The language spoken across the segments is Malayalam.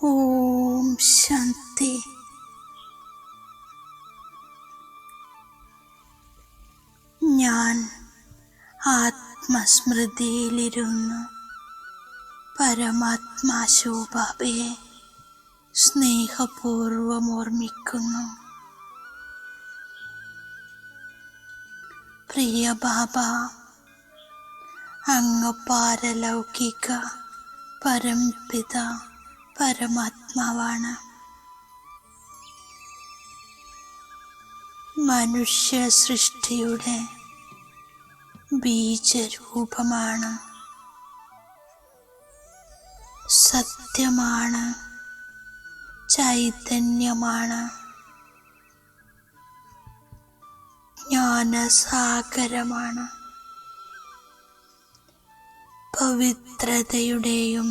ഓം ശാന്തി. ഞാൻ ആത്മസ്മൃതിയിലിരുന്ന് പരമാത്മാ ശിവബാബയെ സ്നേഹപൂർവം ഓർമ്മിക്കുന്നു. പ്രിയ ബാബ, അങ്ങ് പാരലൗകിക പരംപിത പരമാത്മാവാണ്. മനുഷ്യ സൃഷ്ടിയുടെ ബീജരൂപമാണ്. സത്യമാണ്, ചൈതന്യമാണ്, ജ്ഞാനസാഗരമാണ്. പവിത്രതയുടെയും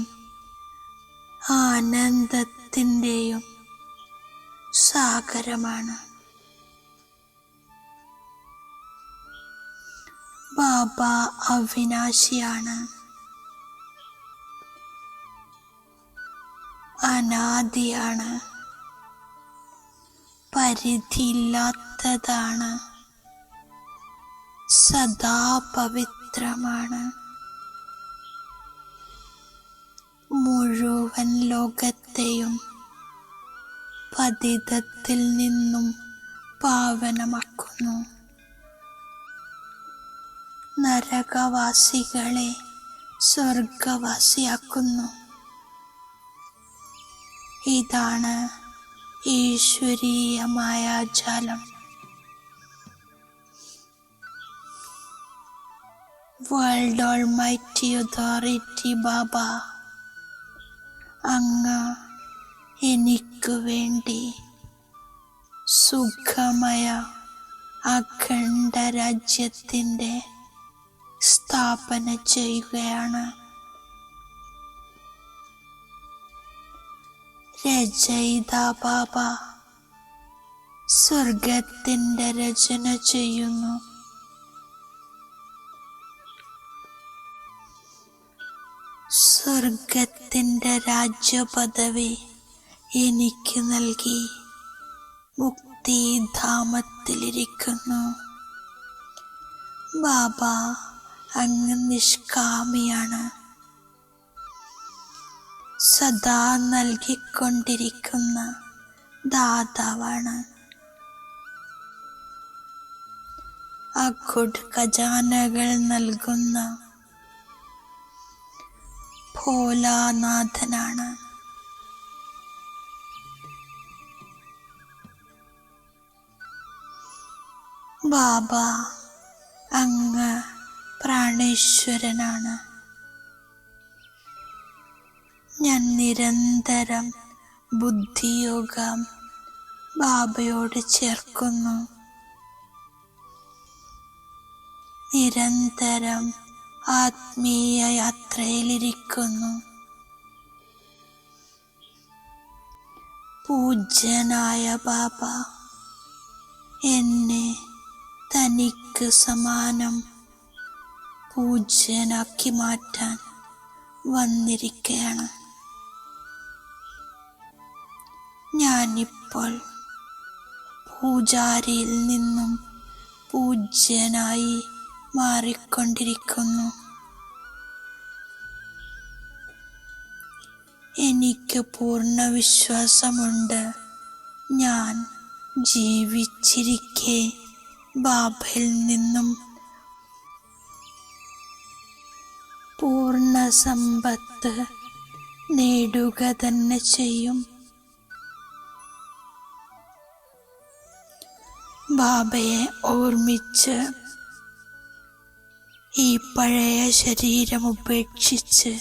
ആനന്ദത്തിൻ്റെയും സാഗരമാണ്. ബാബ അവിനാശിയാണ്, അനാദിയാണ്, പരിധിയില്ലാത്തതാണ്, സദാ പവിത്രമാണ്. മുഴുവൻ ലോകത്തെയും പതിതത്തിൽ നിന്നും പാവനമാക്കുന്നു. നരകവാസികളെ സ്വർഗവാസിയാക്കുന്നു. ഇതാണ് ഈശ്വരീയ മായാജാലം. വേൾഡ് ഓൾമൈറ്റി അതോറിറ്റി ബാബ, അങ്ങ് എനിക്കു വേണ്ടി സുഖമയ അഖണ്ഡ രാജ്യത്തിൻ്റെ സ്ഥാപന ചെയ്യുകയാണ്. രചയിത ബാബ സ്വർഗത്തിൻ്റെ രചന ചെയ്യുന്നു. സ്വർഗത്തിൻ്റെ രാജ്യപദവി എനിക്ക് നൽകി മുക്തിധാമത്തിലിരിക്കുന്നു. ബാബ, അങ്ങ് നിഷ്കാമിയാണ്, സദാ നൽകിക്കൊണ്ടിരിക്കുന്ന ദാതാവാണ്. അഖുഡ് ഖജാനകൾ നൽകുന്ന ഭോലാനാഥനാണ്. ബാബ, അങ്ങ് പ്രാണേശ്വരനാണ്. ഞാൻ നിരന്തരം ബുദ്ധിയോഗം ബാബയോട് ചേർക്കുന്നു. നിരന്തരം ആത്മീയ യാത്രയിലിരിക്കുന്നു. പൂജ്യനായ ബാബ എന്നെ തനിക്ക് സമാനം പൂജ്യനാക്കി മാറ്റാൻ വന്നിരിക്കുകയാണ്. ഞാനിപ്പോൾ പൂജാരിയിൽ നിന്നും പൂജ്യനായി മാറിക്കൊണ്ടിരിക്കുന്നു. എനിക്ക് പൂർണ്ണ വിശ്വാസമുണ്ട്, ഞാൻ ജീവിച്ചിരിക്കെ ബാബയിൽ നിന്നും പൂർണ്ണ സമ്പത്ത് നേടുക തന്നെ ചെയ്യും. ബാബയെ ഓർമ്മിച്ച് ഈ പഴയ ശരീരം ഉപേക്ഷിച്ച്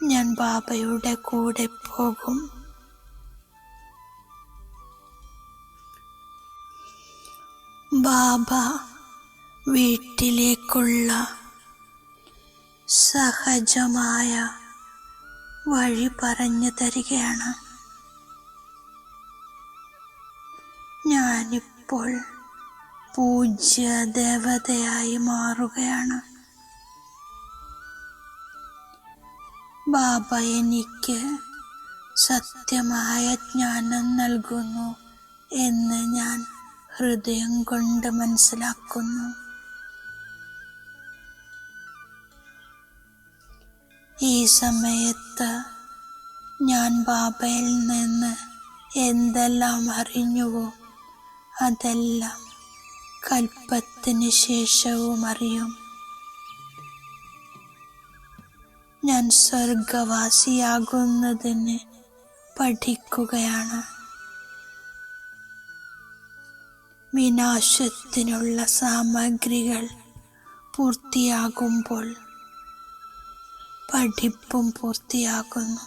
ഞാൻ ബാബയുടെ കൂടെ പോകും. ബാബ വീട്ടിലേക്കുള്ള സഹജമായ വഴി പറഞ്ഞു തരികയാണ്. ഞാനിപ്പോൾ പൂജ്യ ദേവതയായി മാറുകയാണ്. ബാബ എനിക്ക് സത്യമായ ജ്ഞാനം നൽകുന്നു എന്ന് ഞാൻ ഹൃദയം കൊണ്ട് മനസ്സിലാക്കുന്നു. ഈ സമയത്ത് ഞാൻ ബാബയിൽ നിന്ന് എന്തെല്ലാം അറിഞ്ഞുവോ അതെല്ലാം കൽപ്പത്തിന് ശേഷവും അറിയും. ഞാൻ സ്വർഗവാസിയാകുന്നതിന് പഠിക്കുകയാണ്. വിനാശത്തിനുള്ള സാമഗ്രികൾ പൂർത്തിയാകുമ്പോൾ പഠിപ്പും പൂർത്തിയാകുന്നു.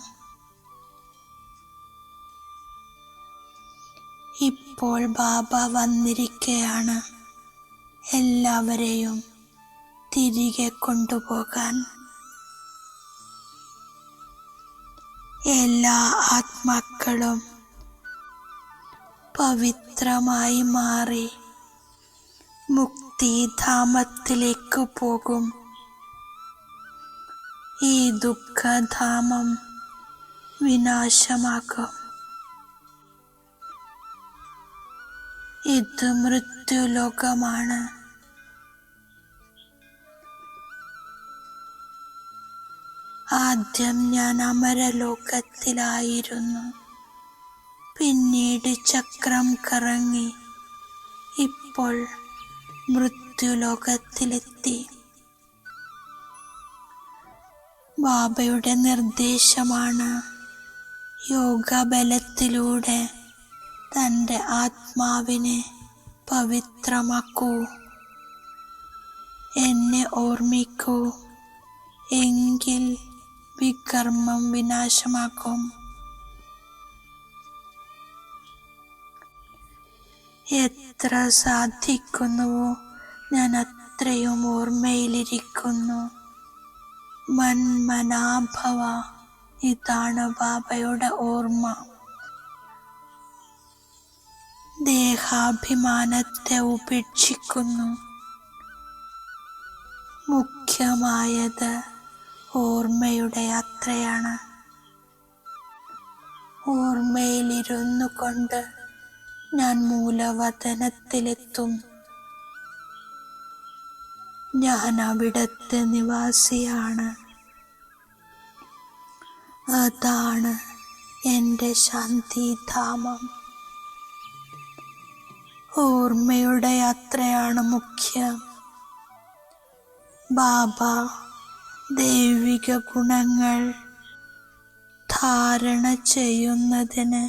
ഇപ്പോൾ ബാബ വന്നിരിക്കുകയാണ് എല്ലാവരെയും തിരികെ കൊണ്ടുപോകാൻ. എല്ലാ ആത്മാക്കളും പവിത്രമായി മാറി മുക്തിധാമത്തിലേക്ക് പോകും. ഈ ദുഃഖധാമം വിനാശമാകും. ഇത് മൃത്യുലോകമാണ്. ആദ്യം ഞാൻ അമരലോകത്തിലായിരുന്നു. പിന്നീട് ചക്രം കറങ്ങി ഇപ്പോൾ മൃത്യുലോകത്തിലെത്തി. ബാബയുടെ നിർദ്ദേശമാണ് യോഗബലത്തിലൂടെ തൻ്റെ ആത്മാവിനെ പവിത്രമാക്കൂ, എന്നെ ഓർമ്മിക്കൂ, എങ്കിൽ വികർമ്മം വിനാശമാക്കും. എത്ര സാധിക്കുന്നുവോ ഞാൻ അത്രയും ഓർമ്മയിലിരിക്കുന്നു. മന്മനാഭവ, ഇതാണ് ബാബയുടെ ഓർമ്മ. ദേഹാഭിമാനത്തെ ഉപേക്ഷിക്കുന്നു. മുഖ്യമായത് ഓർമ്മയുടെ യാത്രയാണ്. ഓർമ്മയിലിരുന്നു കൊണ്ട് ഞാൻ മൂലവതനത്തിലെത്തും. ഞാൻ അവിടത്തെ നിവാസിയാണ്. അതാണ് എൻ്റെ ശാന്തിധാമം. ഓർമ്മയുടെ യാത്രയാണ് മുഖ്യം. ബാബ ദൈവിക ഗുണങ്ങൾ ധാരണ ചെയ്യുന്നതിന്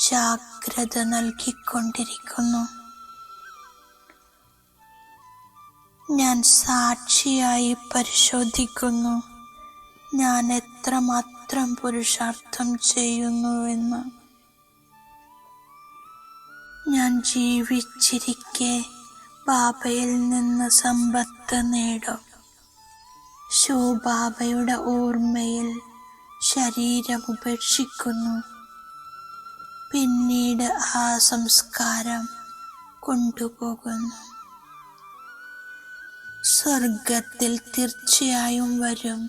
ജാഗ്രത നൽകിക്കൊണ്ടിരിക്കുന്നു. ഞാൻ സാക്ഷിയായി പരിശോധിക്കുന്നു ഞാൻ എത്രമാത്രം പുരുഷാർത്ഥം ചെയ്യുന്നുവെന്ന്. ഞാൻ ജീവിച്ചിരിക്കെ ബാബയിൽ നിന്ന് സമ്പത്ത് നേടും. ശിവബാബയുടെ ഓർമ്മയിൽ ശരീരം ഉപേക്ഷിക്കുന്നു. പിന്നീട് ആ സംസ്കാരം കൊണ്ടുപോകുന്നു. സ്വർഗത്തിൽ തീർച്ചയായും വരും.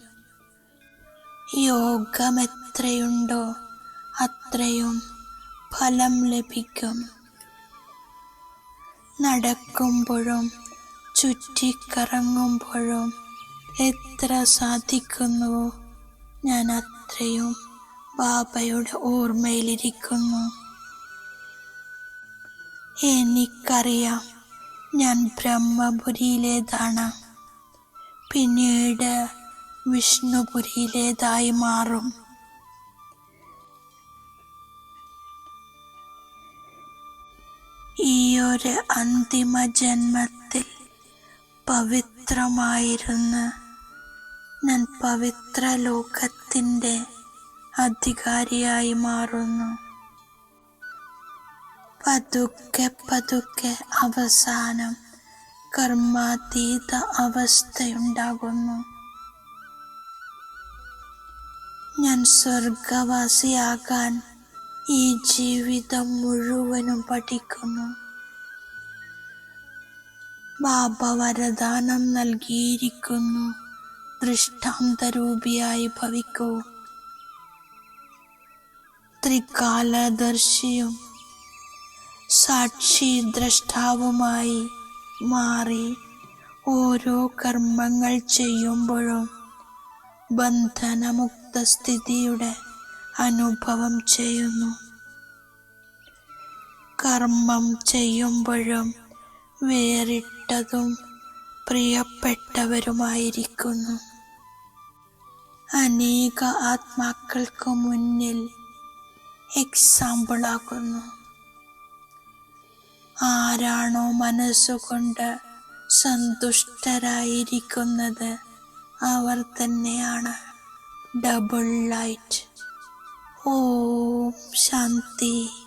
യോഗം എത്രയുണ്ടോ അത്രയും ഫലം ലഭിക്കും. നടക്കുമ്പോഴും ചുറ്റിക്കറങ്ങുമ്പോഴും എത്ര സാധിക്കുന്നുവോ ഞാൻ അത്രയും ബാബയുടെ ഓർമ്മയിലിരിക്കുന്നു. എനിക്കറിയാം ഞാൻ ബ്രഹ്മപുരിയിലേതാണ്, പിന്നീട് വിഷ്ണുപുരിയിലേതായി മാറും. ഈ ഒരു അന്തിമ ജന്മത്തിൽ പവിത്രമായിരുന്ന് ഞാൻ പവിത്ര ലോകത്തിൻ്റെ അധികാരിയായി മാറുന്നു. പതുക്കെ പതുക്കെ അവസാനം കർമാതീത അവസ്ഥയുണ്ടാകുന്നു. ഞാൻ സ്വർഗവാസിയാകാൻ ഈ ജീവിതം മുഴുവനും പഠിക്കുന്നു. ബാബ വരദാനം നൽകിയിരിക്കുന്നു, ദൃഷ്ടാന്തരൂപിയായി ഭവിക്കൂ. ത്രികാലദർശിയും സാക്ഷി ദ്രഷ്ടാവുമായി മാറി ഓരോ കർമ്മങ്ങൾ ചെയ്യുമ്പോഴും ബന്ധനമുക്ത സ്ഥിതിയുടെ അനുഭവം ചെയ്യുന്നു. കർമ്മം ചെയ്യുമ്പോഴും വേറിട്ടതും പ്രിയപ്പെട്ടവരുമായിരിക്കുന്നു. അനേക ആത്മാക്കൾക്ക് മുന്നിൽ എക്സാമ്പിളാകുന്നു. ആരാണോ മനസ്സുകൊണ്ട് സന്തുഷ്ടരായിരിക്കുന്നത് അവർ തന്നെയാണ് ഡബിൾ ലൈറ്റ്. ഓം ശാന്തി.